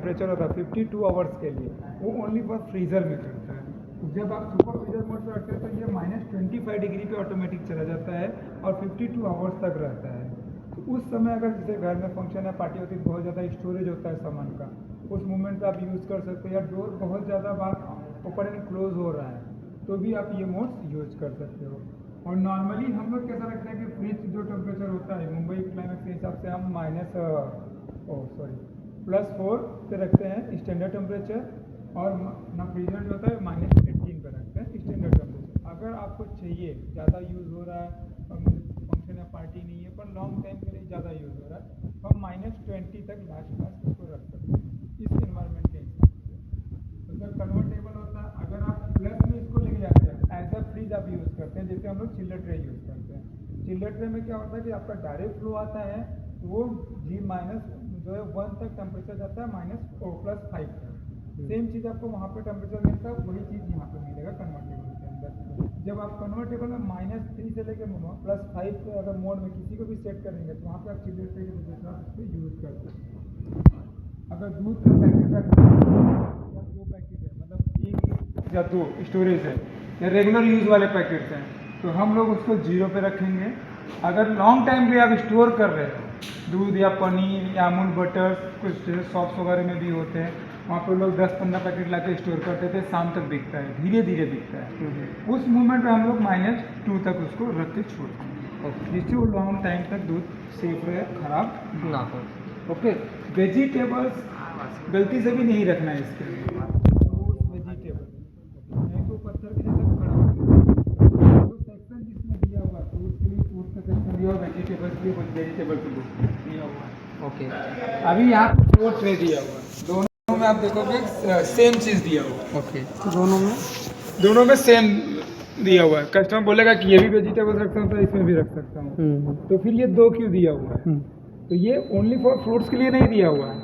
Temperature होता है 52 hours के लिए, वो ओनली फॉर फ्रीज़र में करता है। जब आप सुपर फ्रीजर मोड पर रखते हैं तो ये -25 डिग्री पे ऑटोमेटिक चला जाता है और 52 आवर्स तक रहता है। तो उस समय अगर जैसे घर में फंक्शन है, पार्टी होती है, बहुत ज़्यादा स्टोरेज होता है सामान का, उस मोमेंट पे आप यूज़ कर सकते हो, या डोर बहुत ज़्यादा बार ओपन एंड क्लोज हो रहा है तो भी आप ये मोड्स यूज कर सकते हो। और नॉर्मली हम लोग कैसा रखते हैं कि फ्रिज जो टेम्परेचर होता है मुंबई क्लाइमेट के हिसाब से हम +4 पे रखते हैं स्टैंडर्ड टेम्परेचर, और ना फ्रीजर जो होता है -18 पे रखते हैं स्टैंडर्ड टेम्परेचर। अगर आपको चाहिए ज़्यादा यूज़ हो रहा है और फंक्शन या पार्टी नहीं है पर लॉन्ग टाइम के लिए ज़्यादा यूज़ हो रहा है तो हम -20 तक लास्ट उसको रख सकते हैं इस एनवायरनमेंट के हिसाब से। तो सर कन्वर्टेबल होता है, अगर आप प्लस में इसको लेके जाते हैं एज अ फ्रिज आप यूज़ करते हैं, जैसे हम लोग चिल्लर ट्रे यूज़ करते हैं। चिल्लर ट्रे में क्या होता है कि आपका डायरेक्ट फ्लो आता है तो वो जो है 1 तक टेम्परेचर जाता है -+5 तक। सेम चीज़ आपको वहाँ पे टेम्परेचर मिलता है, वही चीज़ यहाँ पे मिलेगा कन्वर्टेबल के अंदर। जब आप कन्वर्टेबल में -3 से लेकर +5 के अगर मोड में किसी को भी सेट करेंगे तो वहाँ पे आप चिल्लर ट्रे के वजह से आप इसको यूज़ कर सकते हैं। अगर दूध का पैकेट रखना या 2 पैकेट है, मतलब 1 या 2 स्टोरेज है या रेगुलर यूज़ वाले पैकेट्स हैं, तो हम लोग उसको 0 पे रखेंगे। अगर लॉन्ग टाइम के लिए आप स्टोर कर रहे हो दूध या पनीर या अमूल बटर, कुछ शॉप्स वगैरह में भी होते हैं, वहाँ पर लोग 10-15 पैकेट ला के स्टोर करते थे, शाम तक बिकता है, धीरे धीरे बिकता है। उस मोमेंट में हम लोग -2 तक उसको रख के छोड़ते हैं, जिससे वो लॉन्ग टाइम तक दूध सेफ रहे, खराब ना हो। ओके। वेजिटेबल्स गलती से भी नहीं रखना है इसके लिए, वेजिटेबल नहीं तो पत्थर के जैसा खड़ा होगा। जो सेक्शन जिसमें दिया हुआ तो उसके लिए फूड का सेक्शन दिया हुआ, वेजिटेबल्स के लिए कुछ वेजिटेबल के बुक दिया हुआ है। ओके। अभी यहाँ पे 4 ट्रे दिया हुआ है, दोनों में आप देखोगे सेम चीज़ दिया हुआ है। ओके। दोनों में सेम दिया हुआ है। कस्टमर बोलेगा कि ये भी वेजिटेबल्स रख सकता हूँ तो इसमें भी रख सकता हूँ, तो फिर ये 2 क्यों दिया हुआ है? तो ये ओनली फॉर फ्रूट्स के लिए नहीं दिया हुआ है।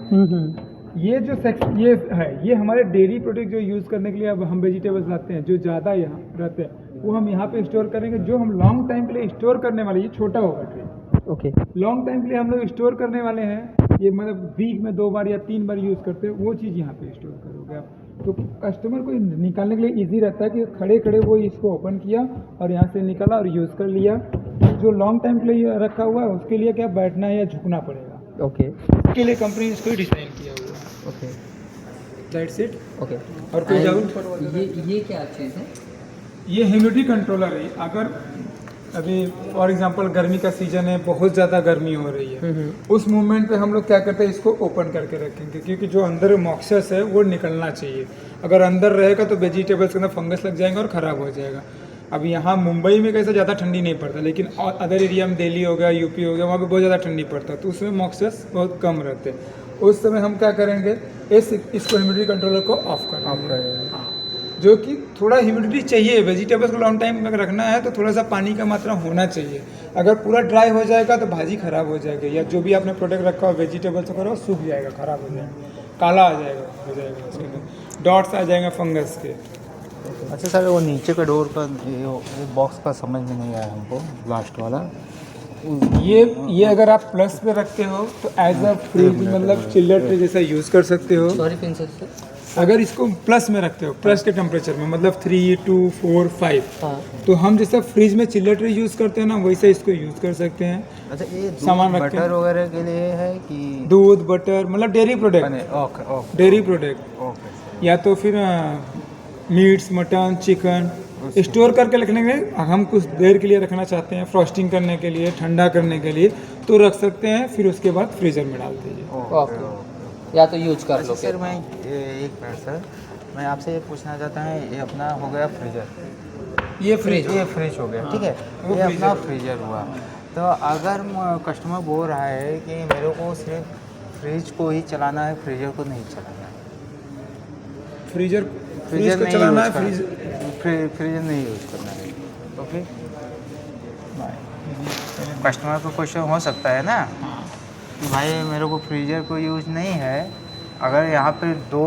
ये जो ये है, ये हमारे डेयरी प्रोडक्ट जो यूज़ करने के लिए अब हम वेजिटेबल्स लाते हैं जो ज़्यादा यहाँ रहते हैं वो हम यहाँ पे स्टोर करेंगे। जो हम लॉन्ग टाइम के लिए स्टोर करने वाले, ये छोटा होगा ट्रे, ओके। लॉन्ग टाइम के लिए हम लोग स्टोर करने वाले हैं, ये मतलब वीक में 2 बार या 3 बार यूज़ करते हैं, वो चीज़ यहाँ पे स्टोर करोगे आप। तो कस्टमर को निकालने के लिए इजी रहता है कि खड़े खड़े वो इसको ओपन किया और यहाँ से निकाला और यूज़ कर लिया। जो लॉन्ग टाइम के लिए रखा हुआ है उसके लिए क्या बैठना या झुकना पड़ेगा, ओके। उसके लिए कंपनी इसको डिज़ाइन किया हुआ है। ओके। That's it. ओके। और कोई डाउट? ये क्या चीज़ है? ये ह्यूमिडिटी कंट्रोलर है। अगर अभी फॉर एग्जांपल गर्मी का सीजन है, बहुत ज़्यादा गर्मी हो रही है, उस मोमेंट पे हम लोग क्या करते हैं, इसको ओपन करके रखेंगे क्योंकि जो अंदर मॉइस्चर है वो निकलना चाहिए। अगर अंदर रहेगा तो वेजिटेबल्स के अंदर फंगस लग जाएंगे और ख़राब हो जाएगा। अब यहाँ मुंबई में कैसे ज़्यादा ठंडी नहीं पड़ता, लेकिन अदर एरिया में दिल्ली हो गया, यूपी हो गया, वहाँ पे बहुत ज़्यादा ठंडी पड़ता है, तो उसमें मॉइस्चर्स बहुत कम रहते हैं। उस समय हम क्या करेंगे, इसको ह्यूमिडिटी कंट्रोलर को ऑफ कर देंगे। हाँ, जो कि थोड़ा ह्यूमिडिटी चाहिए। वेजिटेबल्स को लॉन्ग टाइम में रखना है तो थोड़ा सा पानी का मात्रा होना चाहिए। अगर पूरा ड्राई हो जाएगा तो भाजी ख़राब हो जाएगी, या जो भी आपने प्रोडक्ट रखा हो वेजिटेबल्स वगैरह वो सूख जाएगा, ख़राब हो जाएगा, काला आ जाएगा, हो जाएगा, उसके अंदर डॉट्स आ जाएंगे फंगस के। अच्छा सर, वो नीचे का डोर का ये बॉक्स का समझ में नहीं आया हमको, लास्ट वाला। ये अगर आप प्लस पे रखते हो तो एज अ फ्रिज, मतलब चिल्लर ट्रे जैसा यूज़ कर सकते हो। Sorry princess sir. अगर इसको प्लस में रखते हो, प्लस के टेम्परेचर में, मतलब 3, 2, 4, 5, हाँ। तो हम जैसा फ्रिज में चिल्लर ट्रे यूज़ करते हैं ना, वैसे इसको यूज़ कर सकते हैं। अच्छा, ये सामान दूध रखते हैं। बटर वगैरह के लिए है कि दूध, बटर, मतलब dairy product, okay okay dairy product, okay. या तो फिर मीट्स, मटन, चिकन स्टोर करके रखने के लिए, हम कुछ देर के लिए रखना चाहते हैं, फ्रॉस्टिंग करने के लिए, ठंडा करने के लिए, तो रख सकते हैं, फिर उसके बाद फ्रीज़र में डाल दीजिए। ओके। या तो यूज कर लो। सर मैं एक मिनट सर, मैं आपसे ये पूछना चाहता हूँ, ये अपना हो गया फ्रीजर, ये फ्रिज ये फ्रिज हो गया, ठीक है, ये अपना फ्रीजर हुआ। तो अगर कस्टमर बोल रहा है कि मेरे को सिर्फ फ्रिज को ही चलाना है, फ्रीजर को नहीं चलाना है, फ्रीजर फ्रीजर को नहीं चलाना यूज़ है, फ्रीजर नहीं यूज़ करना है, ओके। कस्टमर को क्वेश्चन हो सकता है ना कि भाई मेरे को फ्रीजर को यूज़ नहीं है, अगर यहाँ पे 2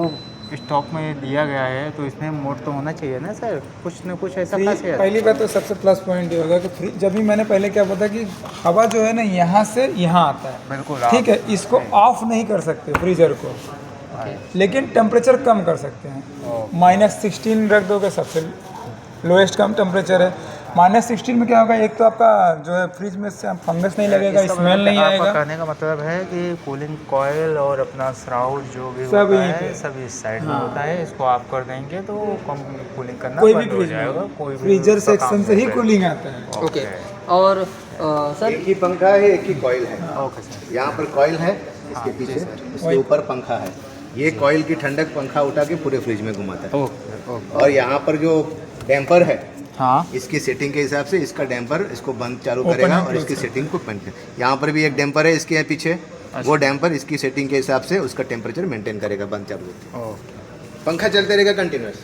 स्टॉक में दिया गया है तो इसमें मोड तो होना चाहिए ना सर, कुछ ना कुछ ऐसा खासियत। पहली बात तो सबसे प्लस पॉइंट ये होगा कि जब भी मैंने पहले क्या बोला कि हवा जो है ना यहाँ से यहाँ आता है, बिल्कुल, ठीक है, इसको ऑफ नहीं कर सकते फ्रीजर को। ओके लेकिन टेम्परेचर कम कर सकते हैं। -16 रख दोगे सबसे लोएस्ट कम टेम्परेचर है। -16 में क्या होगा, एक तो आपका जो है फ्रिज में से फंगस नहीं लगेगा, इसका स्मेल नहीं आपका आएगा। कहने का मतलब है कि कूलिंग कॉयल और अपना श्राउड जो भी सब होता यहीं है पे। सब इस साइड में होता है, इसको आप कर देंगे तो कम कूलिंग करना कोई भी बंद हो फ्रिज जाएगा। में कोई भी फ्रीजर उसका काम सेक्शन से ही नहीं कूलिंग आता है। करेगा। ओके और सर एक ही पंखा है, एक ही कॉइल है। Okay sir. यहाँ पर कॉइल है, इसके हाँ, पीछे जी सर। इसके ऊपर पंखा है। ये कॉइल की ठंडक पंखा उठा के पूरे फ्रिज में घुमाता है। ओके ओके और यहाँ पर जो डैम्पर है, हाँ इसकी सेटिंग के हिसाब से इसका डैम्पर इसको बंद चालू Open करेगा and और close इसकी करेगा। सेटिंग को बंद करेगा। यहाँ पर भी एक डैम्पर है इसके पीछे, वो डैम्पर इसकी सेटिंग के हिसाब से उसका टेम्परेचर मेंटेन करेगा बंद चालू होते। ओके पंखा चलते रहेगा कंटिन्यूस।